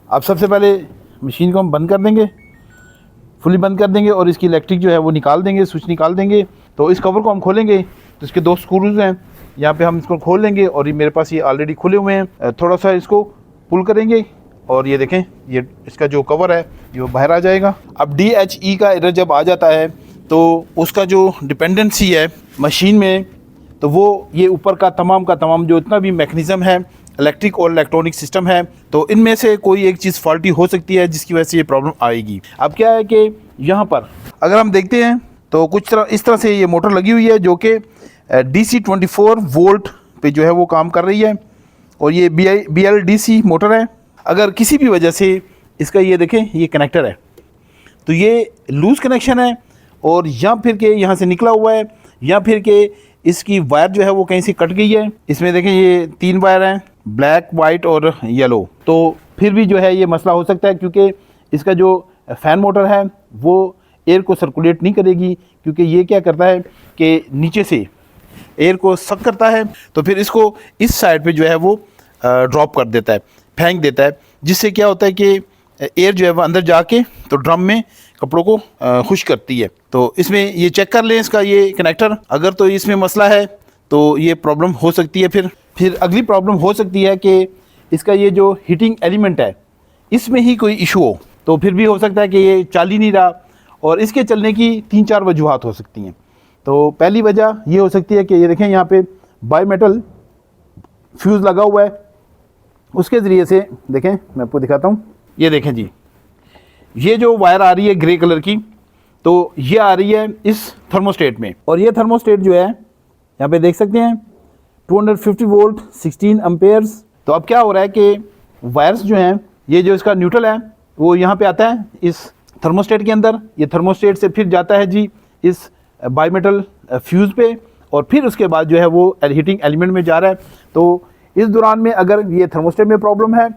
अब सबसे पहले मशीन को हम बंद कर देंगे, फुली बंद कर देंगे और इसकी इलेक्ट्रिक जो है वो निकाल देंगे, स्विच निकाल देंगे। तो इस कवर को हम खोलेंगे तो इसके 2 स्क्रूज हैं, यहाँ पे हम इसको खोल लेंगे और ये मेरे पास ये ऑलरेडी खुले हुए हैं। थोड़ा सा इसको पुल करेंगे और ये देखें, ये इसका जो कवर है ये बाहर आ जाएगा। अब DHE का एरर जब आ जाता है तो उसका जो डिपेंडेंसी है मशीन में, तो वो ये ऊपर का तमाम जो इतना भी मैकेनिज़्म है, इलेक्ट्रिक और इलेक्ट्रॉनिक सिस्टम है, तो इनमें से कोई एक चीज़ फॉल्टी हो सकती है जिसकी वजह से ये प्रॉब्लम आएगी। अब क्या है कि यहाँ पर अगर हम देखते हैं तो कुछ इस तरह से ये मोटर लगी हुई है जो कि DC 24 वोल्ट पे जो है वो काम कर रही है और ये BLDC मोटर है। अगर किसी भी वजह से इसका ये देखें, ये कनेक्टर है तो ये लूज़ कनेक्शन है और या फिर के यहाँ से निकला हुआ है या फिर के इसकी वायर जो है वो कहीं से कट गई है। इसमें देखें ये 3 वायर हैं, ब्लैक, वाइट और येलो। तो फिर भी जो है ये मसला हो सकता है क्योंकि इसका जो फ़ैन मोटर है वो एयर को सर्कुलेट नहीं करेगी, क्योंकि ये क्या करता है कि नीचे से एयर को सक करता है, तो फिर इसको इस साइड पे जो है वो ड्रॉप कर देता है, फेंक देता है, जिससे क्या होता है कि एयर जो है वो अंदर जाके तो ड्रम में कपड़ों को खुश करती है। तो इसमें ये चेक कर लें इसका ये कनेक्टर, अगर तो इसमें मसला है तो ये प्रॉब्लम हो सकती है। फिर अगली प्रॉब्लम हो सकती है कि इसका ये जो हीटिंग एलिमेंट है इसमें ही कोई इशू हो, तो फिर भी हो सकता है कि ये चल ही नहीं रहा और इसके चलने की 3-4 वजूहात हो सकती हैं। तो पहली वजह ये हो सकती है कि ये देखें यहाँ पे बाईमेटल फ्यूज़ लगा हुआ है, उसके ज़रिए से देखें, मैं आपको दिखाता हूँ, ये देखें जी, ये जो वायर आ रही है ग्रे कलर की, तो ये आ रही है इस थर्मोस्टेट में और ये थर्मोस्टेट जो है यहाँ पे देख सकते हैं 250 वोल्ट 16 एम्पेयर्स। तो अब क्या हो रहा है कि वायर्स जो हैं, ये जो इसका न्यूट्रल है वो यहाँ पे आता है इस थर्मोस्टेट के अंदर, ये थर्मोस्टेट से फिर जाता है जी इस बाईमेटल फ्यूज़ पे और फिर उसके बाद जो है वो हीटिंग एलिमेंट में जा रहा है। तो इस दौरान में अगर ये थर्मोस्टेट में प्रॉब्लम है,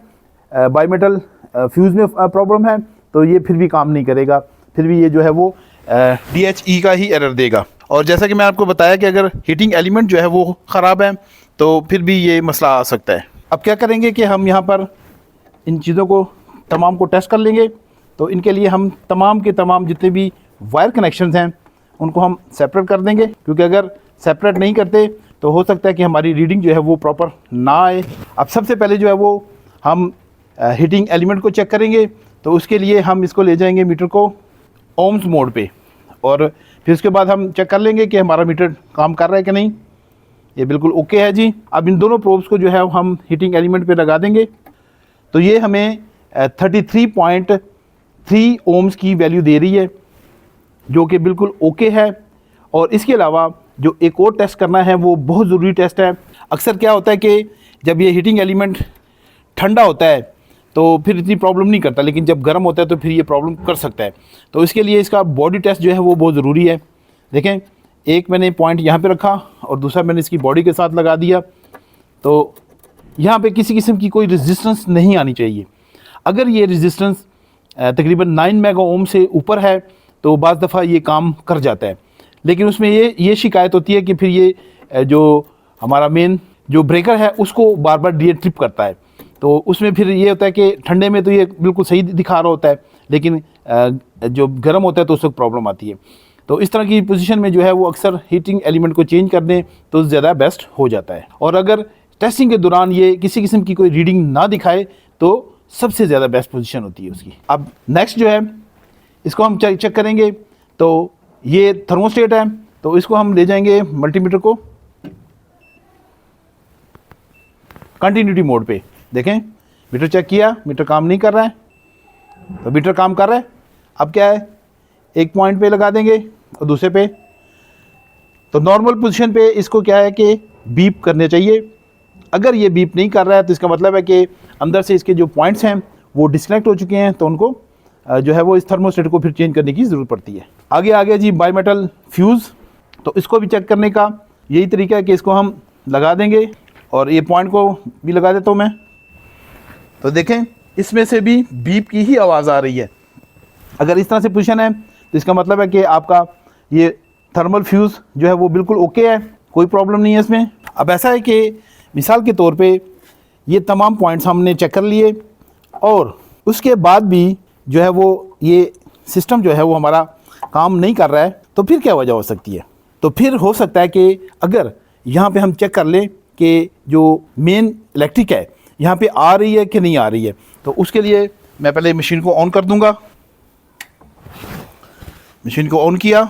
बाईमेटल फ्यूज़ में प्रॉब्लम है, तो ये फिर भी काम नहीं करेगा, फिर भी ये जो है वो DHE का ही एरर देगा। और जैसा कि मैं आपको बताया कि अगर हीटिंग एलिमेंट जो है वो ख़राब है तो फिर भी ये मसला आ सकता है। अब क्या करेंगे कि हम यहाँ पर इन चीज़ों को तमाम को टेस्ट कर लेंगे। तो इनके लिए हम तमाम के तमाम जितने भी वायर कनेक्शंस हैं उनको हम सेपरेट कर देंगे, क्योंकि अगर सेपरेट नहीं करते तो हो सकता है कि हमारी रीडिंग जो है वो प्रॉपर ना आए। अब सबसे पहले जो है वो हम हीटिंग एलिमेंट को चेक करेंगे, तो उसके लिए हम इसको ले जाएंगे मीटर को ओम्स मोड पे और फिर उसके बाद हम चेक कर लेंगे कि हमारा मीटर काम कर रहा है कि नहीं। ये बिल्कुल ओके है जी। अब इन दोनों प्रोब्स को जो है हम हीटिंग एलिमेंट पे लगा देंगे, तो ये हमें 33.3 ओम्स की वैल्यू दे रही है, जो कि बिल्कुल ओके है। और इसके अलावा जो एक और टेस्ट करना है वो बहुत ज़रूरी टेस्ट है। अक्सर क्या होता है कि जब ये हीटिंग एलिमेंट ठंडा होता है तो फिर इतनी प्रॉब्लम नहीं करता, लेकिन जब गर्म होता है तो फिर ये प्रॉब्लम कर सकता है। तो इसके लिए इसका बॉडी टेस्ट जो है वो बहुत ज़रूरी है। देखें, एक मैंने पॉइंट यहाँ पे रखा और दूसरा मैंने इसकी बॉडी के साथ लगा दिया, तो यहाँ पे किसी किस्म की कोई रेजिस्टेंस नहीं आनी चाहिए। अगर ये रेजिस्टेंस तकरीबन 9 मेगा ओम से ऊपर है तो बाज़ दफ़ा ये काम कर जाता है, लेकिन उसमें ये शिकायत होती है कि फिर ये जो हमारा मेन जो ब्रेकर है उसको बार बार ट्रिप करता है। तो उसमें फिर ये होता है कि ठंडे में तो ये बिल्कुल सही दिखा रहा होता है, लेकिन जो गर्म होता है तो उस वक्त प्रॉब्लम आती है। तो इस तरह की पोजीशन में जो है वो अक्सर हीटिंग एलिमेंट को चेंज कर दें तो ज़्यादा बेस्ट हो जाता है। और अगर टेस्टिंग के दौरान ये किसी किस्म की कोई रीडिंग ना दिखाए तो सबसे ज़्यादा बेस्ट पोजीशन होती है उसकी। अब नेक्स्ट जो है इसको हम चेक करेंगे, तो ये थर्मोस्टेट है, तो इसको हम ले जाएंगे मल्टीमीटर को कंटिन्यूटी मोड पे। देखें, मीटर चेक किया, मीटर काम नहीं कर रहा है, तो मीटर काम कर रहा है। अब क्या है, एक पॉइंट पे लगा देंगे और दूसरे पे, तो नॉर्मल पोजीशन पे इसको क्या है कि बीप करने चाहिए। अगर ये बीप नहीं कर रहा है तो इसका मतलब है कि अंदर से इसके जो पॉइंट्स हैं वो डिस्कनेक्ट हो चुके हैं, तो उनको जो है वो इस थर्मोस्टेट को फिर चेंज करने की ज़रूरत पड़ती है। आगे आ गया जी बाईमेटल फ्यूज़, तो इसको भी चेक करने का यही तरीका है कि इसको हम लगा देंगे और ये पॉइंट को भी लगा देता हूँ मैं। तो देखें, इसमें से भी बीप की ही आवाज़ आ रही है। अगर इस तरह से पोजीशन है तो इसका मतलब है कि आपका ये थर्मल फ्यूज़ जो है वो बिल्कुल ओके है, कोई प्रॉब्लम नहीं है इसमें। अब ऐसा है कि मिसाल के तौर पे ये तमाम पॉइंट्स हमने चेक कर लिए और उसके बाद भी जो है वो ये सिस्टम जो है वो हमारा काम नहीं कर रहा है, तो फिर क्या वजह हो सकती है? तो फिर हो सकता है कि अगर यहाँ पे हम चेक कर लें कि जो मेन इलेक्ट्रिक है यहाँ पे आ रही है कि नहीं आ रही है, तो उसके लिए मैं पहले मशीन को ऑन कर दूंगा। मशीन को ऑन किया,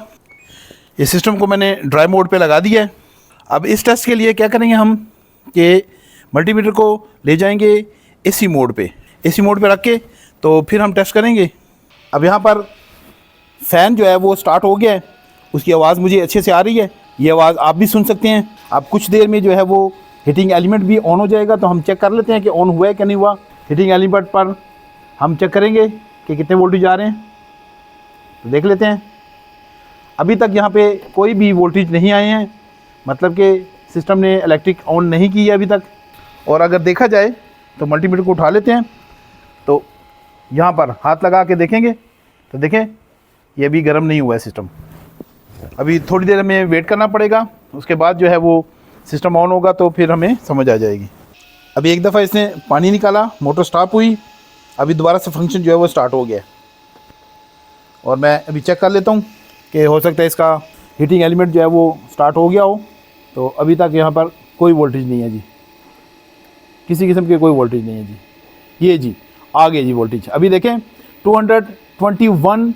ये सिस्टम को मैंने ड्राई मोड पे लगा दिया है। अब इस टेस्ट के लिए क्या करेंगे हम कि मल्टीमीटर को ले जाएंगे एसी मोड पे। एसी मोड पे रख के तो फिर हम टेस्ट करेंगे। अब यहाँ पर फ़ैन जो है वो स्टार्ट हो गया है, उसकी आवाज़ मुझे अच्छे से आ रही है। ये आवाज़ आप भी सुन सकते हैं। अब कुछ देर में जो है वो हीटिंग एलिमेंट भी ऑन हो जाएगा, तो हम चेक कर लेते हैं कि ऑन हुआ है कि नहीं हुआ। हीटिंग एलिमेंट पर हम चेक करेंगे कि कितने वोल्टेज आ रहे हैं, तो देख लेते हैं। अभी तक यहाँ पे कोई भी वोल्टेज नहीं आए हैं, मतलब कि सिस्टम ने इलेक्ट्रिक ऑन नहीं की है अभी तक। और अगर देखा जाए तो मल्टीमीटर को उठा लेते हैं, तो यहाँ पर हाथ लगा के देखेंगे तो देखें ये अभी गर्म नहीं हुआ है सिस्टम। अभी थोड़ी देर हमें वेट करना पड़ेगा, उसके बाद जो है वो सिस्टम ऑन होगा तो फिर हमें समझ आ जाएगी। अभी एक दफ़ा इसने पानी निकाला, मोटर स्टॉप हुई, अभी दोबारा से फंक्शन जो है वो स्टार्ट हो गया। और मैं अभी चेक कर लेता हूँ कि हो सकता है इसका हीटिंग एलिमेंट जो है वो स्टार्ट हो गया हो। तो अभी तक यहाँ पर कोई वोल्टेज नहीं है जी, किसी किस्म के कोई वोल्टेज नहीं है जी। ये जी आ गए जी वोल्टेज। अभी देखें 221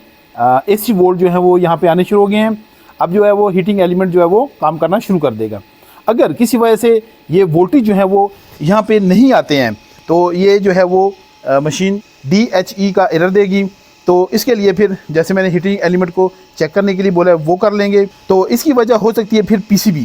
AC वोल्ट जो है वो यहाँ पे आने शुरू हो गए हैं। अब जो है वो हीटिंग एलिमेंट जो है वो काम करना शुरू कर देगा। अगर किसी वजह से ये वोल्टेज जो है वो यहाँ पे नहीं आते हैं, तो ये जो है वो मशीन DHE का एरर देगी। तो इसके लिए फिर जैसे मैंने हीटिंग एलिमेंट को चेक करने के लिए बोला है वो कर लेंगे। तो इसकी वजह हो सकती है फिर PCB।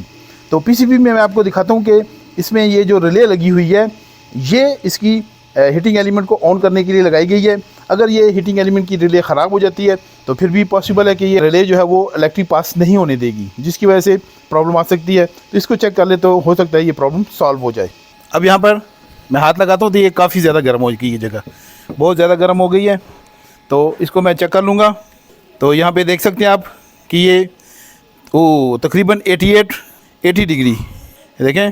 तो PCB में मैं आपको दिखाता हूँ कि इसमें ये जो रिले लगी हुई है ये इसकी हीटिंग एलिमेंट को ऑन करने के लिए लगाई गई है। अगर ये हीटिंग एलिमेंट की रिले ख़राब हो जाती है तो फिर भी पॉसिबल है कि ये रिले जो है वो इलेक्ट्रिक पास नहीं होने देगी, जिसकी वजह से प्रॉब्लम आ सकती है। तो इसको चेक कर ले तो हो सकता है ये प्रॉब्लम सॉल्व हो जाए। अब यहाँ पर मैं हाथ लगाता हूँ तो ये काफ़ी ज़्यादा गर्म हो गई, ये जगह बहुत ज़्यादा गर्म हो गई है। तो इसको मैं चेक कर लूँगा। तो यहाँ पे देख सकते हैं आप कि ये तकरीबन 80 डिग्री, देखें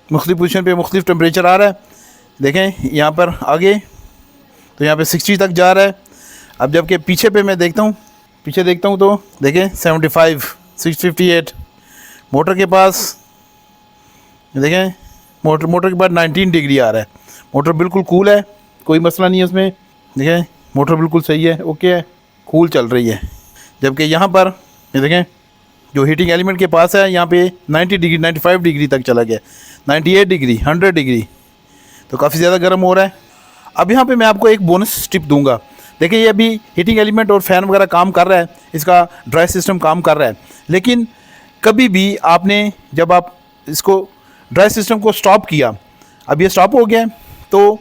मुख्तलिफ पोजीशन पे मुख्तलिफ टेम्परेचर आ रहा है। देखें यहाँ पर आगे तो यहाँ पे 60 तक जा रहा है। अब जबकि पीछे पे मैं देखता हूँ, पीछे देखता हूँ तो देखें 75, 658। मोटर के पास देखें मोटर के बाद 19 डिग्री आ रहा है। मोटर बिल्कुल कूल है, कोई मसला नहीं है उसमें। देखें मोटर बिल्कुल सही है, ओके है, कूल चल रही है। जबकि यहाँ पर ये देखें जो हीटिंग एलिमेंट के पास है यहाँ पे 90 डिग्री 95 डिग्री तक चला गया, 98 डिग्री 100 डिग्री, तो काफ़ी ज़्यादा गर्म हो रहा है। अब यहाँ पे मैं आपको एक बोनस टिप दूंगा। देखिए ये अभी हीटिंग एलिमेंट और फ़ैन वगैरह काम कर रहा है, इसका ड्राई सिस्टम काम कर रहा है, लेकिन कभी भी आपने जब आप इसको ड्राई सिस्टम को स्टॉप किया, अब ये स्टॉप हो गया है, तो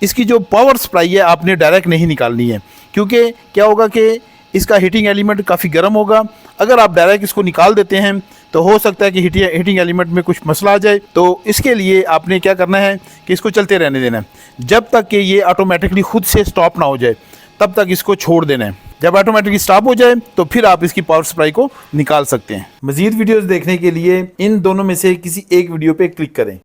इसकी जो पावर सप्लाई है आपने डायरेक्ट नहीं निकालनी है, क्योंकि क्या होगा कि इसका हीटिंग एलिमेंट काफ़ी गर्म होगा। अगर आप डायरेक्ट इसको निकाल देते हैं तो हो सकता है कि हीटिंग एलिमेंट में कुछ मसला आ जाए। तो इसके लिए आपने क्या करना है कि इसको चलते रहने देना है, जब तक कि ये ऑटोमेटिकली खुद से स्टॉप ना हो जाए तब तक इसको छोड़ देना है। जब ऑटोमेटिकली स्टॉप हो जाए तो फिर आप इसकी पावर सप्लाई को निकाल सकते हैं। मज़ीद वीडियोज़ देखने के लिए इन दोनों में से किसी एक वीडियो पर क्लिक करें।